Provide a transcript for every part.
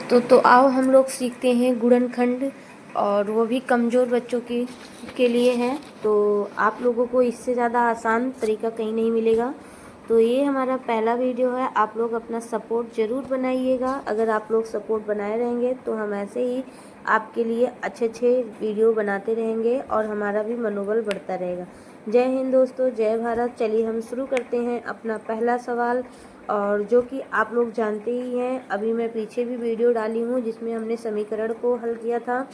तो आओ हम लोग सीखते हैं गुणनखंड, और वो भी कमज़ोर बच्चों के लिए है। तो आप लोगों को इससे ज़्यादा आसान तरीका कहीं नहीं मिलेगा। तो ये हमारा पहला वीडियो है। आप लोग अपना सपोर्ट ज़रूर बनाइएगा। अगर आप लोग सपोर्ट बनाए रहेंगे तो हम ऐसे ही आपके लिए अच्छे वीडियो बनाते रहेंगे और हमारा भी मनोबल बढ़ता रहेगा। जय हिंद दोस्तों, जय भारत। चलिए हम शुरू करते हैं अपना पहला सवाल, और जो कि आप लोग जानते ही हैं। अभी मैं पीछे भी वीडियो डाली हूँ जिसमें हमने समीकरण को हल किया था,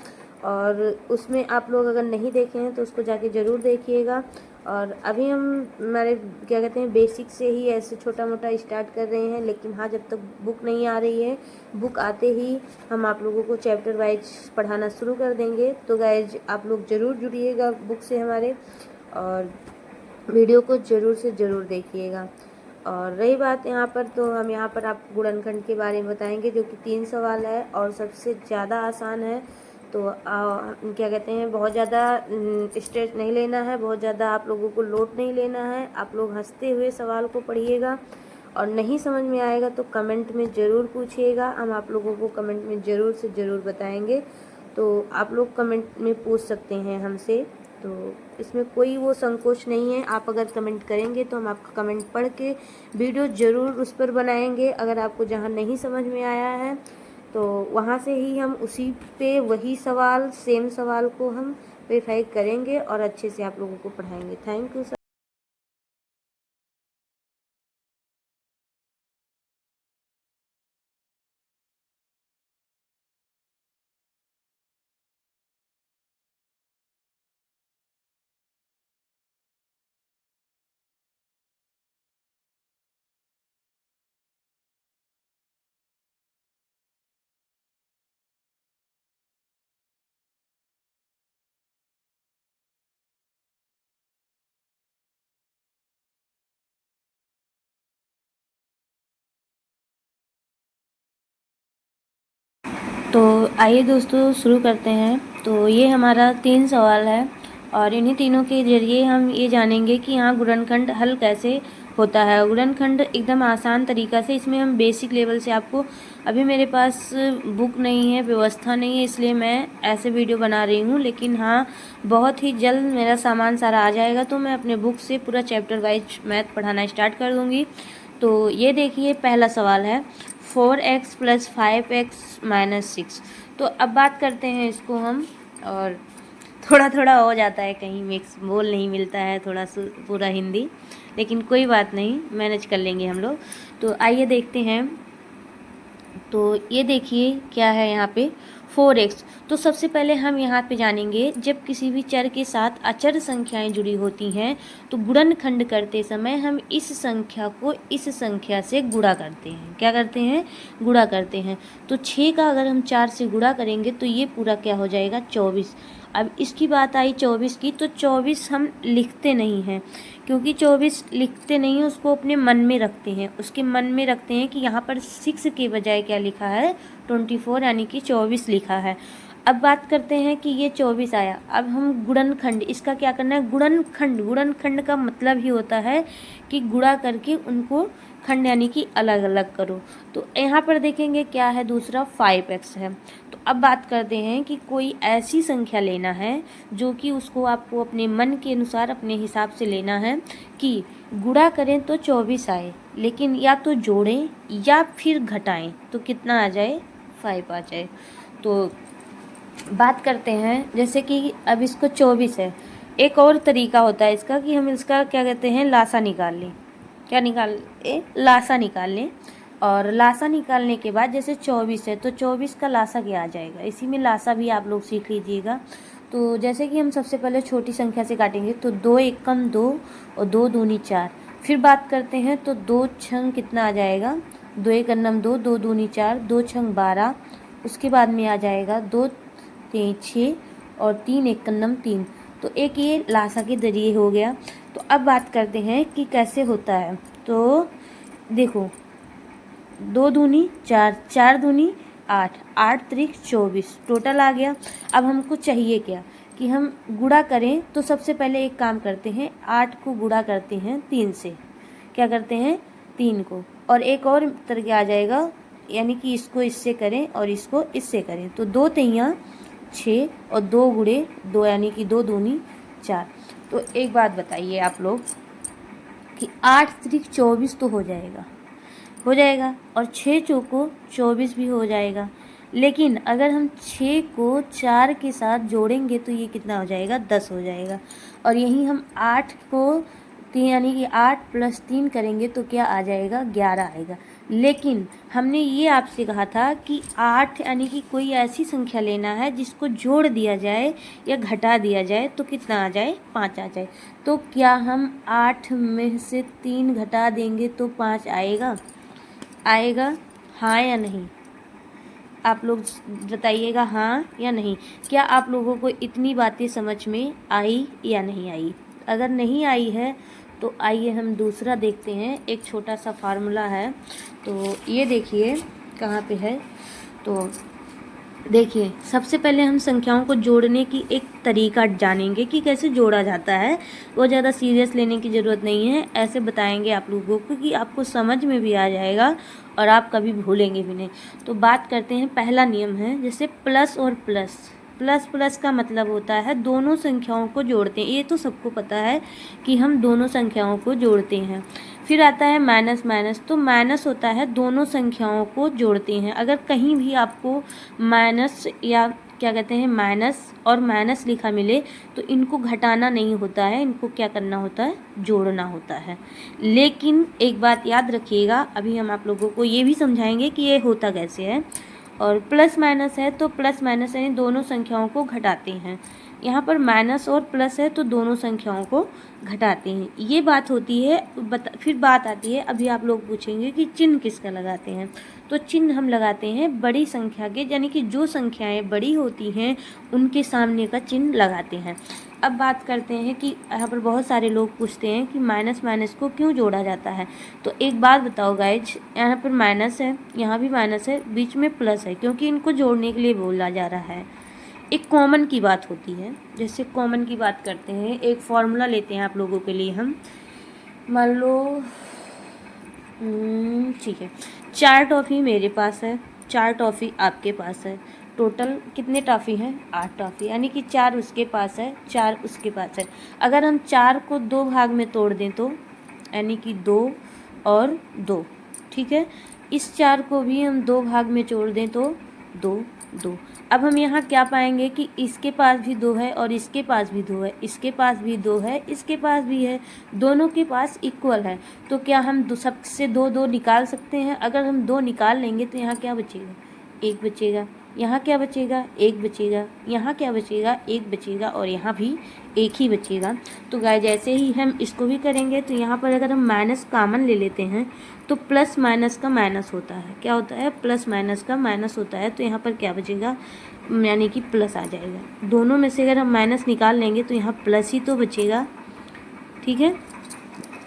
और उसमें आप लोग अगर नहीं देखे हैं तो उसको जाके ज़रूर देखिएगा। और अभी हम हमारे क्या कहते हैं बेसिक से ही ऐसे छोटा मोटा स्टार्ट कर रहे हैं। लेकिन हाँ, जब तक बुक नहीं आ रही है, बुक आते ही हम आप लोगों को चैप्टर वाइज पढ़ाना शुरू कर देंगे। तो गाइज आप लोग ज़रूर जुड़िएगा बुक से हमारे, और वीडियो को ज़रूर से ज़रूर देखिएगा। और रही बात यहाँ पर, तो हम यहाँ पर आपको गुणनखंड के बारे में बताएंगे, जो कि 3 सवाल है और सबसे ज़्यादा आसान है। तो क्या कहते हैं, बहुत ज़्यादा स्ट्रेस नहीं लेना है, बहुत ज़्यादा आप लोगों को लोड नहीं लेना है। आप लोग हंसते हुए सवाल को पढ़िएगा, और नहीं समझ में आएगा तो कमेंट में ज़रूर पूछिएगा। हम आप लोगों को कमेंट में ज़रूर से ज़रूर बताएंगे। तो आप लोग कमेंट में पूछ सकते हैं हमसे, तो इसमें कोई वो संकोच नहीं है। आप अगर कमेंट करेंगे तो हम आपका कमेंट पढ़ के वीडियो ज़रूर उस पर बनाएंगे। अगर आपको जहाँ नहीं समझ में आया है तो वहाँ से ही हम उसी पे वही सवाल, सेम सवाल को हम वेरीफाई करेंगे और अच्छे से आप लोगों को पढ़ाएंगे। Thank you sir. तो आइए दोस्तों शुरू करते हैं। तो ये हमारा 3 सवाल है, और इन्हीं तीनों के जरिए हम ये जानेंगे कि यहाँ गुणनखंड हल कैसे होता है। गुणनखंड एकदम आसान तरीका से, इसमें हम बेसिक लेवल से आपको, अभी मेरे पास बुक नहीं है, व्यवस्था नहीं है, इसलिए मैं ऐसे वीडियो बना रही हूँ। लेकिन हाँ, बहुत ही जल्द मेरा सामान सारा आ जाएगा तो मैं अपने बुक से पूरा चैप्टर वाइज मैथ पढ़ाना स्टार्ट कर दूँगी। तो ये देखिए, पहला सवाल है 4x + 5x - 6। तो अब बात करते हैं इसको हम, और थोड़ा थोड़ा हो जाता है, कहीं मिक्स बोल नहीं मिलता है थोड़ा पूरा हिंदी, लेकिन कोई बात नहीं, मैनेज कर लेंगे हम लोग। तो आइए देखते हैं। तो ये देखिए क्या है यहाँ पे 4x। तो सबसे पहले हम यहाँ पे जानेंगे, जब किसी भी चर के साथ अचर संख्याएं जुड़ी होती हैं तो गुणनखंड करते समय हम इस संख्या को इस संख्या से गुणा करते हैं। क्या करते हैं? गुणा करते हैं। तो 6 का अगर हम 4 से गुणा करेंगे तो ये पूरा क्या हो जाएगा? 24। अब इसकी बात आई 24 की, तो 24 हम लिखते नहीं हैं, क्योंकि 24 लिखते नहीं हैं, उसको अपने मन में रखते हैं। उसके मन में रखते हैं कि यहाँ पर 6 के बजाय क्या लिखा है? 24, यानी कि 24 लिखा है। अब बात करते हैं कि ये 24 आया। अब हम गुणनखंड, इसका क्या करना है? गुणनखंड, गुणनखंड का मतलब ही होता है कि गुणा करके उनको खंड यानी कि अलग अलग करो। तो यहाँ पर देखेंगे क्या है, दूसरा 5x है। तो अब बात करते हैं कि कोई ऐसी संख्या लेना है जो कि उसको आपको अपने मन के अनुसार अपने हिसाब से लेना है कि गुणा करें तो 24 आए, लेकिन या तो जोड़ें या फिर घटाएं तो कितना आ जाए? 5 आ जाए। तो बात करते हैं, जैसे कि अब इसको 24 है, एक और तरीका होता है इसका कि हम इसका क्या कहते हैं, लासा निकाल लें। क्या निकाल लासा निकाल लें। और लासा निकालने के बाद जैसे 24 है तो 24 का लासा क्या आ जाएगा, इसी में लासा भी आप लोग सीख लीजिएगा। तो जैसे कि हम सबसे पहले छोटी संख्या से काटेंगे तो 2 एकम 2 और 2 दूनी 4। फिर बात करते हैं तो 2 छंग कितना आ जाएगा? 2 एकम 2, 2 दूनी 4, 2 छंग 12। उसके बाद में आ जाएगा 2 3 6 और 3 एकम 3। तो एक ये लासा के जरिए हो गया। तो अब बात करते हैं कि कैसे होता है। तो देखो, 2 दूनी 4, 4 दूनी 8, 8 त्रिक 24, टोटल आ गया। अब हमको चाहिए क्या कि हम गुणा करें। तो सबसे पहले एक काम करते हैं, 8 को गुणा करते हैं 3 से। क्या करते हैं? 3 को। और एक और तरीका आ जाएगा, यानी कि इसको इससे करें और इसको इससे करें तो 2 तियाँ 6 और 2 गुणे 2 यानी कि 2 दूनी 4। तो एक बात बताइए आप लोग कि 8 त्रिक 24 तो हो जाएगा और 6 चौको 24 भी हो जाएगा। लेकिन अगर हम 6 को 4 के साथ जोड़ेंगे तो ये कितना हो जाएगा, 10 हो जाएगा। और यहीं हम 8 को 3 यानी कि 8 + 3 करेंगे तो क्या आ जाएगा, 11 आएगा। लेकिन हमने ये आपसे कहा था कि 8 यानी कि कोई ऐसी संख्या लेना है जिसको जोड़ दिया जाए या घटा दिया जाए तो कितना आ जाए, 5 आ जाए। तो क्या हम 8 में से 3 घटा देंगे तो 5 आएगा, हाँ या नहीं? आप लोग बताइएगा हाँ या नहीं। क्या आप लोगों को इतनी बातें समझ में आई या नहीं आई? अगर नहीं आई है तो आइए हम दूसरा देखते हैं। एक छोटा सा फार्मूला है, तो ये देखिए कहाँ पे है। तो देखिए सबसे पहले हम संख्याओं को जोड़ने की एक तरीका जानेंगे कि कैसे जोड़ा जाता है। वो ज़्यादा सीरियस लेने की ज़रूरत नहीं है, ऐसे बताएंगे आप लोगों को कि आपको समझ में भी आ जाएगा और आप कभी भूलेंगे भी नहीं। तो बात करते हैं, पहला नियम है जैसे प्लस और प्लस। प्लस का मतलब होता है दोनों संख्याओं को जोड़ते हैं। ये तो सबको पता है कि हम दोनों संख्याओं को जोड़ते हैं। फिर आता है माइनस। तो माइनस होता है दोनों संख्याओं को जोड़ते हैं। अगर कहीं भी आपको माइनस या क्या कहते हैं माइनस और माइनस लिखा मिले तो इनको घटाना नहीं होता है, इनको क्या करना होता है, जोड़ना होता है। लेकिन एक बात याद रखिएगा, अभी हम आप लोगों को ये भी समझाएंगे कि ये होता कैसे है। और प्लस माइनस है तो प्लस माइनस यानी दोनों संख्याओं को घटाते हैं। यहाँ पर माइनस और प्लस है तो दोनों संख्याओं को घटाते हैं, ये बात होती है। फिर बात आती है, अभी आप लोग पूछेंगे कि चिन्ह किसका लगाते हैं। तो चिन्ह हम लगाते हैं बड़ी संख्या के, यानी कि जो संख्याएं बड़ी होती हैं उनके सामने का चिन्ह लगाते हैं। अब बात करते हैं कि यहाँ पर बहुत सारे लोग पूछते हैं कि माइनस को क्यों जोड़ा जाता है। तो एक बात बताओ गाइज, यहाँ पर माइनस है, यहाँ भी माइनस है, बीच में प्लस है, क्योंकि इनको जोड़ने के लिए बोला जा रहा है। एक कॉमन की बात होती है, जैसे कॉमन की बात करते हैं, एक फॉर्मूला लेते हैं आप लोगों के लिए हम। मान लो ठीक है, 4 टॉफ़ी मेरे पास है, 4 टॉफ़ी आपके पास है। टोटल कितने टॉफ़ी हैं, 8 टॉफ़ी, यानी कि 4 उसके पास है, 4 उसके पास है। अगर हम 4 को 2 भाग में तोड़ दें तो यानी कि 2 और 2, ठीक है। इस 4 को भी हम 2 भाग में जोड़ दें तो 2 2। अब हम यहाँ क्या पाएंगे कि इसके पास भी 2 है और इसके पास भी 2 है, इसके पास भी 2 है, इसके पास भी है, दोनों के पास इक्वल है। तो क्या हम सबसे 2 2 निकाल सकते हैं? अगर हम 2 निकाल लेंगे तो यहाँ क्या बचेगा, 1 बचेगा। यहाँ क्या बचेगा, 1 बचेगा। यहाँ क्या बचेगा, 1 बचेगा। और यहाँ भी 1 ही बचेगा। तो गाइस जैसे ही हम इसको भी करेंगे तो यहाँ पर अगर हम माइनस कॉमन ले लेते हैं तो प्लस माइनस का माइनस होता है। क्या होता है, प्लस माइनस का माइनस होता है। तो यहाँ पर क्या बचेगा, यानी कि प्लस आ जाएगा। दोनों में से अगर हम माइनस निकाल लेंगे तो यहाँ प्लस ही तो बचेगा, ठीक है।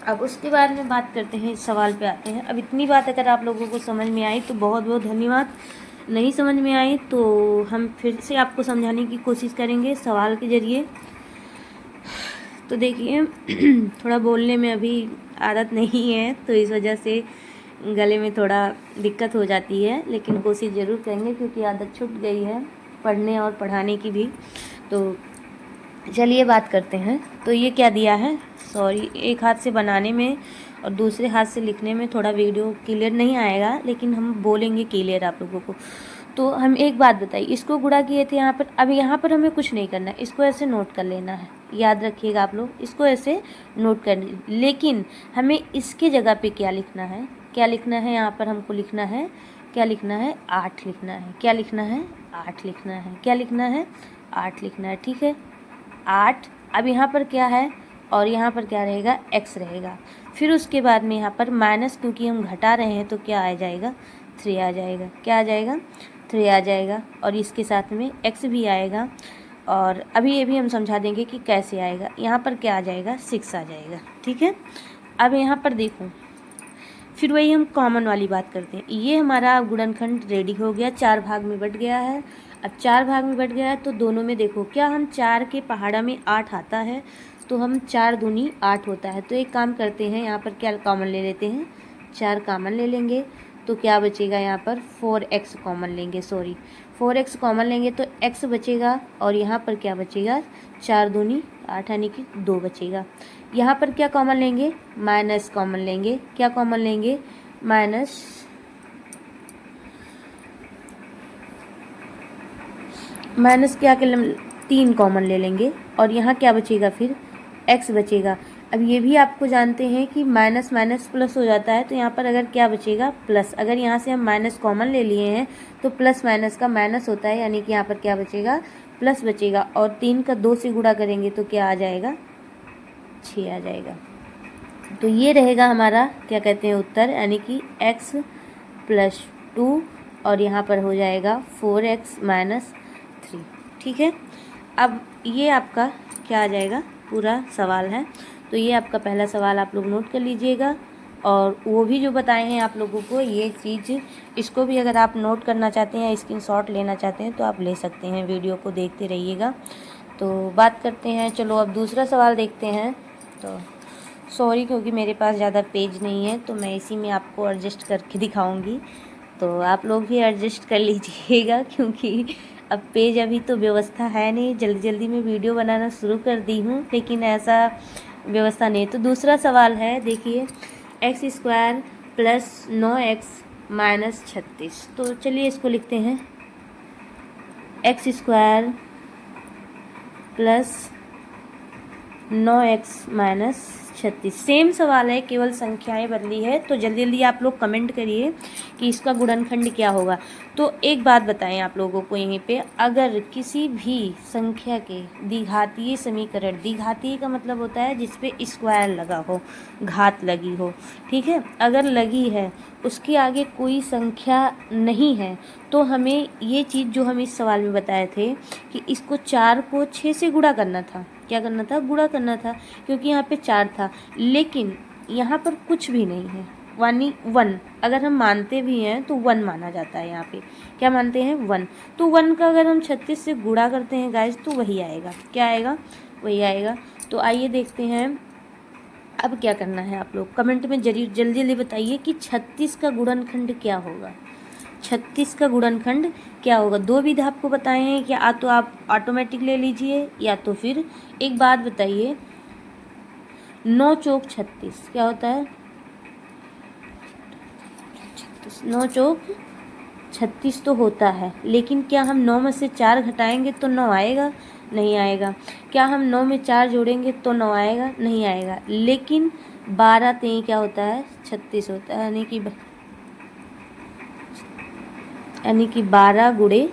अब उसके बाद में बात करते हैं, इस सवाल पे आते हैं। अब इतनी बात अगर आप लोगों को समझ में आई तो बहुत बहुत धन्यवाद। नहीं समझ में आई तो हम फिर से आपको समझाने की कोशिश करेंगे सवाल के ज़रिए। तो देखिए थोड़ा बोलने में अभी आदत नहीं है तो इस वजह से गले में थोड़ा दिक्कत हो जाती है, लेकिन कोशिश ज़रूर करेंगे क्योंकि आदत छूट गई है पढ़ने और पढ़ाने की भी। तो चलिए बात करते हैं। तो ये क्या दिया है, सॉरी, एक हाथ से बनाने में और दूसरे हाथ से लिखने में थोड़ा वीडियो क्लियर नहीं आएगा, लेकिन हम बोलेंगे क्लियर आप लोगों को। तो हम एक बात बताइए, इसको गुणा किए थे यहाँ पर। अब यहाँ पर हमें कुछ नहीं करना है, इसको ऐसे नोट कर लेना है, याद रखिएगा आप लोग, इसको ऐसे नोट कर। लेकिन हमें इसके जगह पे क्या लिखना है, क्या लिखना है, यहाँ पर हमको लिखना है, क्या लिखना है, 8 लिखना है। क्या लिखना है, 8 लिखना है। क्या लिखना है, 8 लिखना है, ठीक है, 8। अब यहाँ पर क्या है और यहाँ पर क्या रहेगा, x रहेगा। फिर उसके बाद में यहाँ पर माइनस, क्योंकि हम घटा रहे हैं तो क्या आ जाएगा, 3 आ जाएगा। क्या आ जाएगा, 3 आ जाएगा। और इसके साथ में x भी आएगा। और अभी ये भी हम समझा देंगे कि कैसे आएगा। यहाँ पर क्या आ जाएगा, 6 आ जाएगा, ठीक है। अब यहाँ पर देखो, फिर वही हम कॉमन वाली बात करते हैं। ये हमारा गुणनखंड रेडी हो गया, 4 भाग में बट गया है। अब 4 भाग में बट गया है तो दोनों में देखो, क्या हम 4 के पहाड़ा में 8 आता है तो हम 4 दूनी 8 होता है। तो एक काम करते हैं, यहाँ पर क्या कॉमन ले लेते हैं, 4 कॉमन ले लेंगे। तो क्या बचेगा यहाँ पर 4x कॉमन लेंगे, 4x कॉमन लेंगे तो x बचेगा और यहाँ पर क्या बचेगा 4 दूनी 8 यानी कि 2 बचेगा। यहाँ पर क्या कॉमन लेंगे, माइनस कॉमन लेंगे। क्या कॉमन लेंगे, माइनस क्या 3 कॉमन ले लेंगे और यहाँ क्या बचेगा फिर x बचेगा। अब ये भी आपको जानते हैं कि माइनस माइनस प्लस हो जाता है, तो यहाँ पर अगर क्या बचेगा प्लस। अगर यहाँ से हम माइनस कॉमन ले लिए हैं तो प्लस माइनस का माइनस होता है, यानी कि यहाँ पर क्या बचेगा प्लस बचेगा। और 3 का 2 से गुणा करेंगे तो क्या आ जाएगा 6 आ जाएगा। तो ये रहेगा हमारा क्या कहते हैं उत्तर, यानी कि x + 2 और यहाँ पर हो जाएगा 4x - 3। ठीक है, अब ये आपका क्या आ जाएगा पूरा सवाल है। तो ये आपका पहला सवाल आप लोग नोट कर लीजिएगा, और वो भी जो बताए हैं आप लोगों को ये चीज़, इसको भी अगर आप नोट करना चाहते हैं, स्क्रीनशॉट लेना चाहते हैं तो आप ले सकते हैं। वीडियो को देखते रहिएगा। तो बात करते हैं, चलो अब दूसरा सवाल देखते हैं। तो सॉरी क्योंकि मेरे पास ज़्यादा पेज नहीं है, तो मैं इसी में आपको एडजस्ट करके दिखाऊंगी, तो आप लोग भी एडजस्ट कर लीजिएगा क्योंकि अब पेज अभी तो व्यवस्था है नहीं। जल्दी जल्दी में वीडियो बनाना शुरू कर दी हूँ, लेकिन ऐसा व्यवस्था नहीं। तो दूसरा सवाल है, देखिए x² + 9x - 36। तो चलिए इसको लिखते हैं x² + 9x - 36। सेम सवाल है, केवल संख्याएं बदली है। तो जल्दी जल्दी आप लोग कमेंट करिए कि इसका गुणनखंड क्या होगा। तो एक बात बताएं आप लोगों को यहीं पे, अगर किसी भी संख्या के द्विघातीय समीकरण, द्विघातीय का मतलब होता है जिस पे स्क्वायर लगा हो, घात लगी हो, ठीक है, अगर लगी है उसके आगे कोई संख्या नहीं है, तो हमें ये चीज़ जो हम इस सवाल में बताए थे कि इसको 4 को 6 से गुणा करना था। क्या करना था, गुणा करना था, क्योंकि यहाँ पे 4 था। लेकिन यहाँ पर कुछ भी नहीं है, यानी 1 अगर हम मानते भी हैं तो 1 माना जाता है। यहाँ पे क्या मानते हैं 1, तो 1 का अगर हम 36 से गुणा करते हैं गाइस तो वही आएगा। क्या आएगा, वही आएगा। तो आइए देखते हैं अब क्या करना है। आप लोग कमेंट में जरूर जल्दी जल्दी बताइए कि 36 का गुणनखंड क्या होगा। 36 का गुणनखंड क्या होगा। 2 विधि आपको बताए हैं कि या तो आप ऑटोमेटिक ले लीजिए, या तो फिर एक बात बताइए, 9 चौक 36 क्या होता है, 9 चौक 36 तो होता है, लेकिन क्या हम 9 में से 4 घटाएंगे तो 9 आएगा, नहीं आएगा। क्या हम 9 में 4 जोड़ेंगे तो 9 आएगा, नहीं आएगा। लेकिन 12 3 क्या होता है 36 होता है, यानी कि 12 गुणे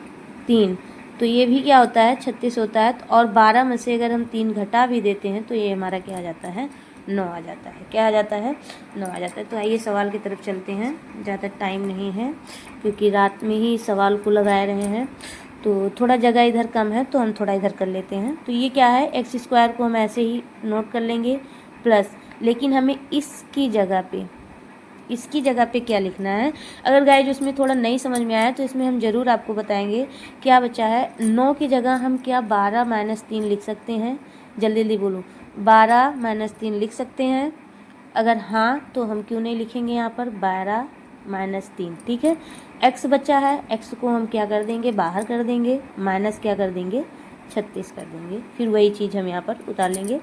3, तो ये भी क्या होता है 36 होता है। और 12 में से अगर हम 3 घटा भी देते हैं तो ये हमारा क्या आ जाता है 9 आ जाता है। क्या आ जाता है 9 आ जाता है। तो आइए सवाल की तरफ चलते हैं, ज़्यादा टाइम नहीं है क्योंकि रात में ही सवाल को लगाए रहे हैं, तो थोड़ा जगह इधर कम है तो हम थोड़ा इधर कर लेते हैं। तो ये क्या है, x² को हम ऐसे ही नोट कर लेंगे प्लस, लेकिन हमें इसकी जगह पे क्या लिखना है। अगर गाइस उसमें थोड़ा नहीं समझ में आया तो इसमें हम ज़रूर आपको बताएंगे। क्या बचा है, 9 की जगह हम क्या 12 - 3 लिख सकते हैं। जल्दी जल्दी बोलो, 12 - 3 लिख सकते हैं। अगर हाँ तो हम क्यों नहीं लिखेंगे यहाँ पर 12 - 3। ठीक है, x बचा है, x को हम क्या कर देंगे, बाहर कर देंगे, माइनस क्या कर देंगे 36 कर देंगे। फिर वही चीज़ हम यहाँ पर उतार लेंगे।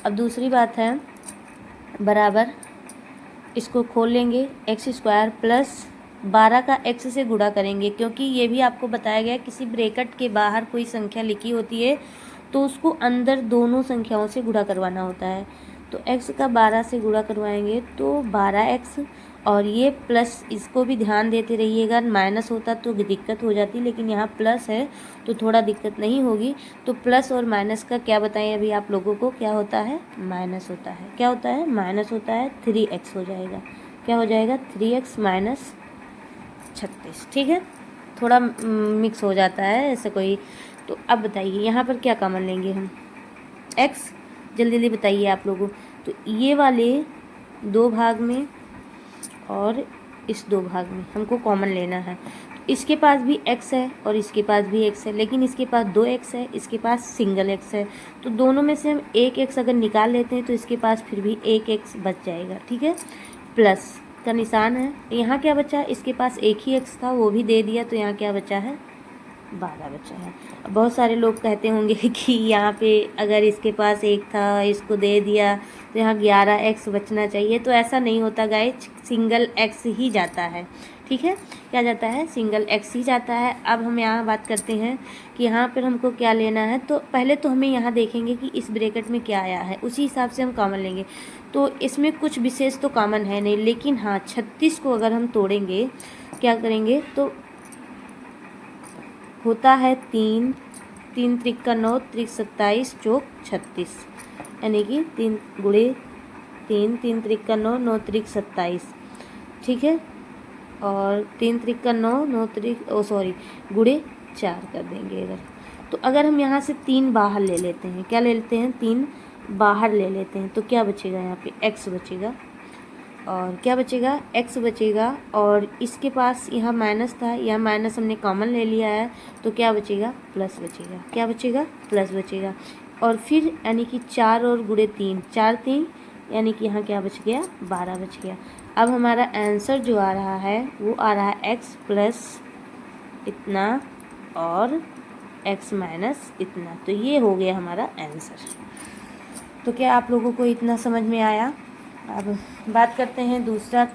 अब दूसरी बात है, बराबर इसको खोल लेंगे, x² + 12 का x से गुणा करेंगे, क्योंकि ये भी आपको बताया गया किसी ब्रैकेट के बाहर कोई संख्या लिखी होती है तो उसको अंदर दोनों संख्याओं से गुणा करवाना होता है। तो x का 12 से गुणा करवाएंगे तो 12x, और ये प्लस, इसको भी ध्यान देते रहिएगा, माइनस होता तो दिक्कत हो जाती, लेकिन यहाँ प्लस है तो थोड़ा दिक्कत नहीं होगी। तो प्लस और माइनस का क्या बताएं अभी आप लोगों को, क्या होता है माइनस होता है। क्या होता है, माइनस होता है, 3x हो जाएगा। क्या हो जाएगा 3x - 36। ठीक है, थोड़ा मिक्स हो जाता है ऐसे कोई। तो अब बताइए यहाँ पर क्या कॉमन लेंगे हम, x, जल्दी जल्दी बताइए आप लोगों। तो ये वाले 2 भाग में और इस 2 भाग में हमको कॉमन लेना है। इसके पास भी x है और इसके पास भी x है, लेकिन इसके पास 2x है, इसके पास सिंगल x है। तो दोनों में से हम 1x अगर निकाल लेते हैं तो इसके पास फिर भी 1x बच जाएगा। ठीक है, प्लस का निशान है। यहाँ क्या बचा, इसके पास एक ही x था वो भी दे दिया, तो यहाँ क्या बचा है, 12 बचा है। बहुत सारे लोग कहते होंगे कि यहाँ पे अगर इसके पास एक था इसको दे दिया तो यहाँ 11x बचना चाहिए, तो ऐसा नहीं होता गाइस, सिंगल x ही जाता है। ठीक है, क्या जाता है, सिंगल x ही जाता है। अब हम यहाँ बात करते हैं कि यहाँ पर हमको क्या लेना है। तो पहले तो हमें यहाँ देखेंगे कि इस ब्रैकेट में क्या आया है, उसी हिसाब से हम कॉमन लेंगे। तो इसमें कुछ विशेष तो कॉमन है नहीं, लेकिन हाँ 36 को अगर हम तोड़ेंगे, क्या करेंगे, तो होता है 3, 3 त्रिक का 9, त्रिक 27 चौक 36, यानी कि 3 गुणे 3, 3 त्रिक का 9, 9 त्रिक 27। ठीक है, और 3 त्रिक का 9, 9 त्रिक गुणे 4 कर देंगे अगर। तो अगर हम यहाँ से 3 बाहर ले लेते हैं, क्या ले लेते हैं, 3 बाहर ले लेते हैं, तो क्या बचेगा, यहाँ पे x बचेगा, और क्या बचेगा, x बचेगा। और इसके पास यहाँ माइनस था, यह माइनस हमने कॉमन ले लिया है, तो क्या बचेगा, प्लस बचेगा। क्या बचेगा, प्लस बचेगा। और फिर यानी कि 4 और गुणे 3, 4 3, यानी कि यहाँ क्या बच गया, 12 बच गया। अब हमारा आंसर जो आ रहा है वो आ रहा है x प्लस इतना और x माइनस इतना। तो ये हो गया हमारा आंसर। तो क्या आप लोगों को इतना समझ में आया। अब बात करते हैं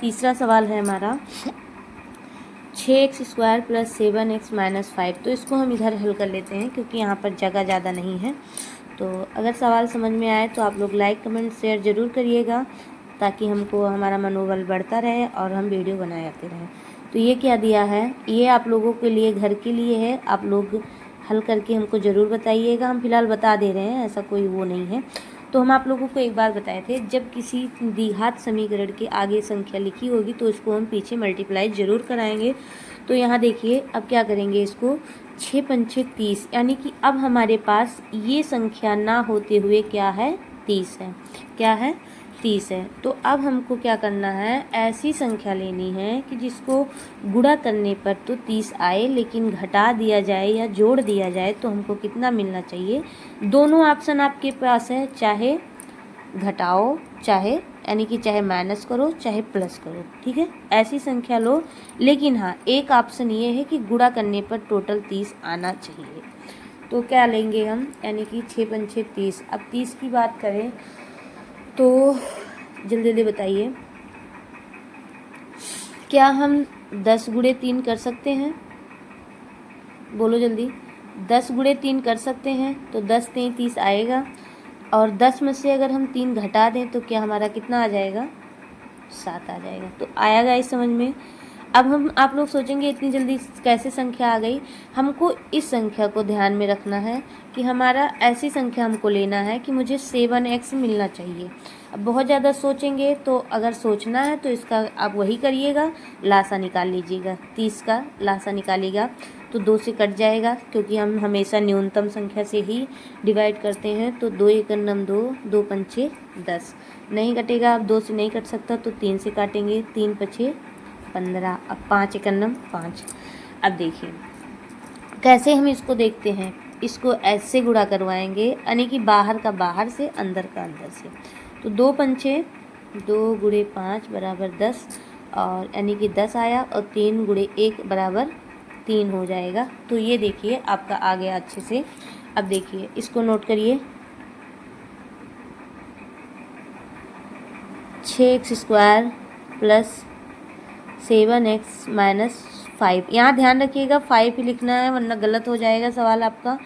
तीसरा सवाल है हमारा 6x² प्लस 7x माइनस 5। तो इसको हम इधर हल कर लेते हैं क्योंकि यहाँ पर जगह ज़्यादा नहीं है। तो अगर सवाल समझ में आए तो आप लोग लाइक कमेंट शेयर ज़रूर करिएगा, ताकि हमको हमारा मनोबल बढ़ता रहे और हम वीडियो बनाते रहें। तो ये क्या दिया है, ये आप लोगों के लिए घर के लिए है, आप लोग हल करके हमको ज़रूर बताइएगा। हम फिलहाल बता दे रहे हैं, ऐसा कोई वो नहीं है। तो हम आप लोगों को एक बार बताए थे, जब किसी द्विघात समीकरण के आगे संख्या लिखी होगी तो इसको हम पीछे मल्टीप्लाई ज़रूर कराएंगे। तो यहाँ देखिए अब क्या करेंगे, इसको 6 पंचे 30, यानी कि अब हमारे पास ये संख्या ना होते हुए क्या है, 30 है। क्या है, 30 है। तो अब हमको क्या करना है, ऐसी संख्या लेनी है कि जिसको गुणा करने पर तो 30 आए, लेकिन घटा दिया जाए या जोड़ दिया जाए तो हमको कितना मिलना चाहिए। दोनों ऑप्शन आपके पास है, चाहे घटाओ चाहे यानी कि चाहे माइनस करो चाहे प्लस करो। ठीक है, ऐसी संख्या लो, लेकिन हाँ एक ऑप्शन ये है कि गुणा करने पर टोटल 30 आना चाहिए। तो क्या लेंगे हम, यानी कि 6 पंचे 30। अब 30 की बात करें तो जल्दी जल्दी बताइए, क्या हम 10 गुणे 3 कर सकते हैं, बोलो जल्दी। 10 गुणे 3 कर सकते हैं, तो 10 3 30 आएगा। और 10 में से अगर हम 3 घटा दें तो क्या हमारा कितना आ जाएगा, 7 आ जाएगा। तो आएगा इस समझ में। अब हम आप लोग सोचेंगे इतनी जल्दी कैसे संख्या आ गई। हमको इस संख्या को ध्यान में रखना है कि हमारा ऐसी संख्या हमको लेना है कि मुझे 7x मिलना चाहिए। अब बहुत ज़्यादा सोचेंगे तो अगर सोचना है तो इसका आप वही करिएगा, लासा निकाल लीजिएगा। 30 का लासा निकालिएगा तो 2 से कट जाएगा, क्योंकि हम हमेशा न्यूनतम संख्या से ही डिवाइड करते हैं। तो 2 एकम 2, 2 पंचे 10, नहीं कटेगा। अब 2 से नहीं कट सकता तो 3 से काटेंगे, 3 पछे 15, अब 5 एकम 5। अब देखिए कैसे हम इसको देखते हैं, इसको ऐसे गुणा करवाएंगे, यानी कि बाहर का बाहर से अंदर का अंदर से। तो 2 पंचे 2 गुणे 5 बराबर 10, और यानी कि 10 आया, और 3 गुणे 1 बराबर 3 हो जाएगा। तो ये देखिए आपका आ गया अच्छे से। अब देखिए इसको नोट करिए, 6x² प्लस 7x माइनस 5। यहाँ ध्यान रखिएगा 5 ही लिखना है, वरना गलत हो जाएगा सवाल आपका,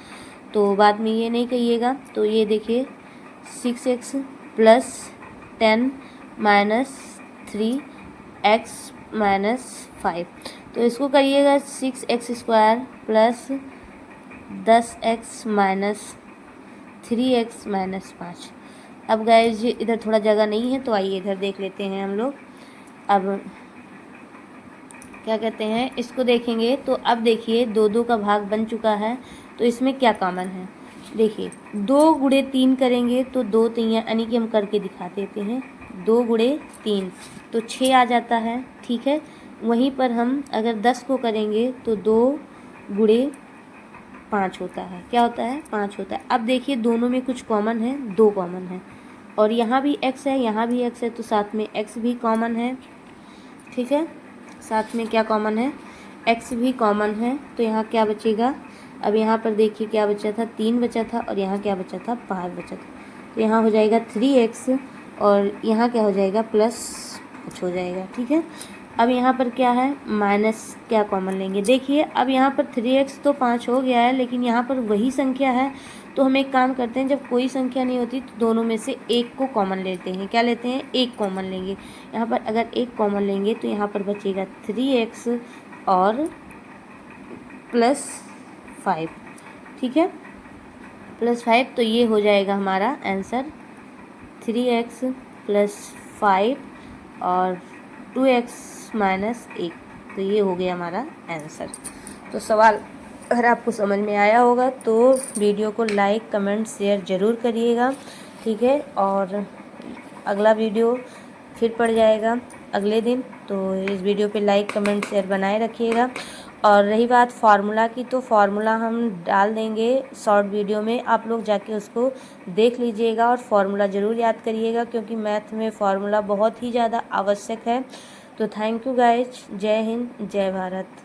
तो बाद में ये नहीं कहिएगा। तो ये देखिए 6x plus 10 minus 3x minus 5। तो इसको करिएगा 6x² plus 10x minus 3x minus 5। अब गाइस इधर थोड़ा जगह नहीं है, तो आइए इधर देख लेते हैं हम लोग। अब क्या कहते हैं, इसको देखेंगे तो अब देखिए 2 2 का भाग बन चुका है। तो इसमें क्या कॉमन है, देखिए 2 गुणे 3 करेंगे तो 2 3, यानी कि हम करके दिखा देते हैं, 2 गुणे 3 तो 6 आ जाता है। ठीक है, वहीं पर हम अगर 10 को करेंगे तो 2 गुणे 5 होता है। क्या होता है, 5 होता है। अब देखिए दोनों में कुछ कॉमन है, 2 कॉमन है, और यहाँ भी x है यहाँ भी x है, तो साथ में x भी कॉमन है। ठीक है। साथ में क्या कॉमन है, x भी कॉमन है, तो यहाँ क्या बचेगा, अब यहाँ पर देखिए क्या बचा था, 3 बचा था और यहाँ क्या बचा था, 5 बचा था। तो यहाँ हो जाएगा 3x और यहाँ क्या हो जाएगा, +5 हो जाएगा। ठीक है। अब यहाँ पर क्या है, माइनस क्या कॉमन लेंगे, देखिए अब यहाँ पर 3x तो 5 हो गया है, लेकिन यहाँ पर वही संख्या है, तो हम एक काम करते हैं, जब कोई संख्या नहीं होती तो दोनों में से एक को कॉमन लेते हैं। क्या लेते हैं, एक कॉमन लेंगे। यहाँ पर अगर एक कॉमन लेंगे तो यहाँ पर बचेगा 3x और +5। ठीक है, +5, तो ये हो जाएगा हमारा आंसर 3x + 5 और 2x - 1। तो ये हो गया हमारा आंसर। तो सवाल अगर आपको समझ में आया होगा तो वीडियो को लाइक कमेंट शेयर ज़रूर करिएगा। ठीक है, और अगला वीडियो फिर पड़ जाएगा अगले दिन, तो इस वीडियो पे लाइक कमेंट शेयर बनाए रखिएगा। और रही बात फार्मूला की, तो फार्मूला हम डाल देंगे शॉर्ट वीडियो में, आप लोग जाके उसको देख लीजिएगा और फार्मूला ज़रूर याद करिएगा, क्योंकि मैथ में फार्मूला बहुत ही ज़्यादा आवश्यक है। तो थैंक यू गाइज, जय हिंद जय भारत।